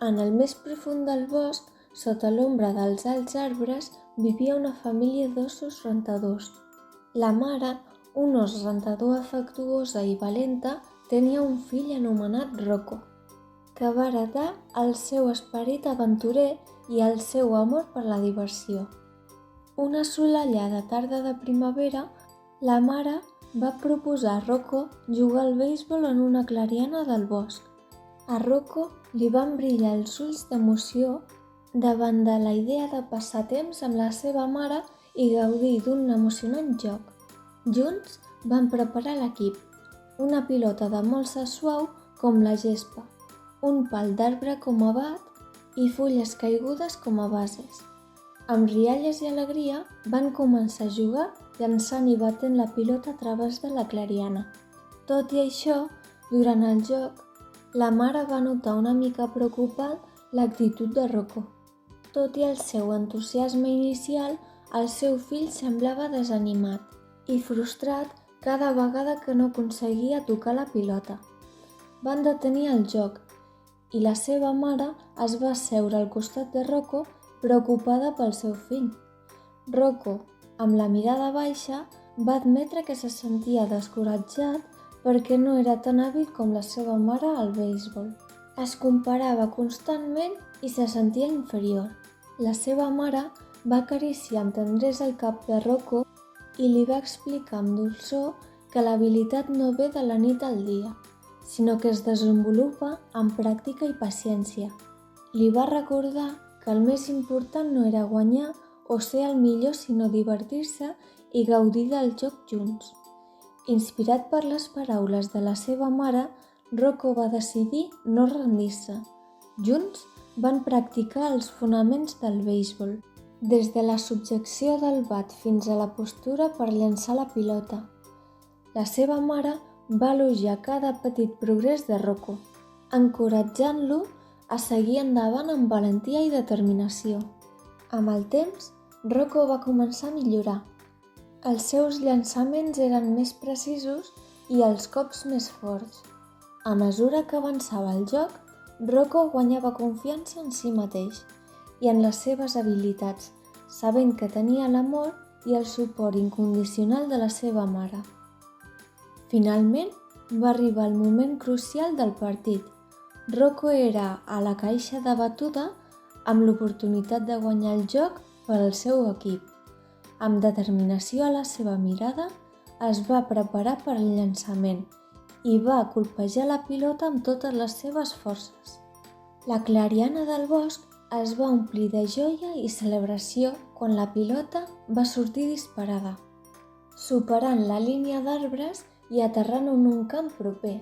En el més profund del bosc, sota l'ombra dels alts arbres, vivia una família d'ossos rentadors. La mare, un os rentador afectuosa i valenta, tenia un fill anomenat Rocco, que va heretar el seu esperit aventurer i el seu amor per la diversió. Una assolellada tarda de primavera, la mare va proposar a Rocco jugar al beisbol en una clariana del bosc. A Rocco li van brillar els ulls d'emoció davant de la idea de passar temps amb la seva mare i gaudir d'un emocionant joc. Junts van preparar l'equip, una pilota de molsa suau com la gespa, un pal d'arbre com a bat i fulles caigudes com a bases. Amb rialles i alegria van començar a jugar llançant i batent la pilota a través de la clariana. Tot i això, durant el joc, la mare va notar una mica preocupant l'actitud de Rocco. Tot i el seu entusiasme inicial, el seu fill semblava desanimat i frustrat cada vegada que no aconseguia tocar la pilota. Van detenir el joc i la seva mare es va asseure al costat de Rocco preocupada pel seu fill. Rocco, amb la mirada baixa, va admetre que se sentia descoratjat perquè no era tan hàbil com la seva mare al beisbol. Es comparava constantment i se sentia inferior. La seva mare va acariciar amb tendresa el cap de Rocco i li va explicar amb dolçor que l'habilitat no ve de la nit al dia, sinó que es desenvolupa amb pràctica i paciència. Li va recordar que el més important no era guanyar o ser el millor, sinó divertir-se i gaudir del joc junts. Inspirat per les paraules de la seva mare, Rocco va decidir no rendir-se. Junts van practicar els fonaments del beisbol, des de la subjecció del bat fins a la postura per llançar la pilota. La seva mare va elogiar cada petit progrés de Rocco, encoratjant-lo a seguir endavant amb valentia i determinació. Amb el temps, Rocco va començar a millorar. Els seus llançaments eren més precisos i els cops més forts. A mesura que avançava el joc, Rocco guanyava confiança en si mateix i en les seves habilitats, sabent que tenia l'amor i el suport incondicional de la seva mare. Finalment, va arribar el moment crucial del partit. Rocco era a la caixa de batuda amb l'oportunitat de guanyar el joc per al seu equip. Amb determinació a la seva mirada, es va preparar per al llançament i va colpejar la pilota amb totes les seves forces. La clariana del bosc es va omplir de joia i celebració quan la pilota va sortir disparada, superant la línia d'arbres i aterrant en un camp proper.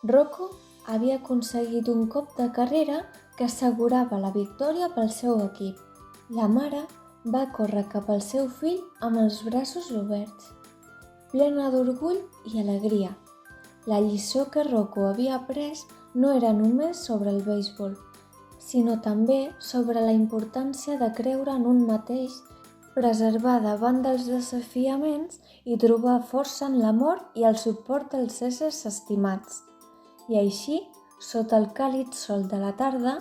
Rocco havia aconseguit un cop de carrera que assegurava la victòria pel seu equip. La mare va córrer cap al seu fill amb els braços oberts, plena d'orgull i alegria. La lliçó que Rocco havia après no era només sobre el beisbol, sinó també sobre la importància de creure en un mateix, preservar davant dels desafiaments i trobar força en l'amor i el suport dels éssers estimats. I així, sota el càlid sol de la tarda,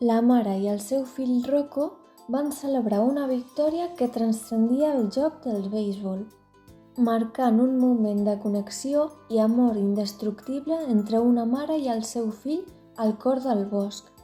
la mare i el seu fill Rocco van celebrar una victòria que transcendia el joc del beisbol, marcant un moment de connexió i amor indestructible entre una mare i el seu fill al cor del bosc.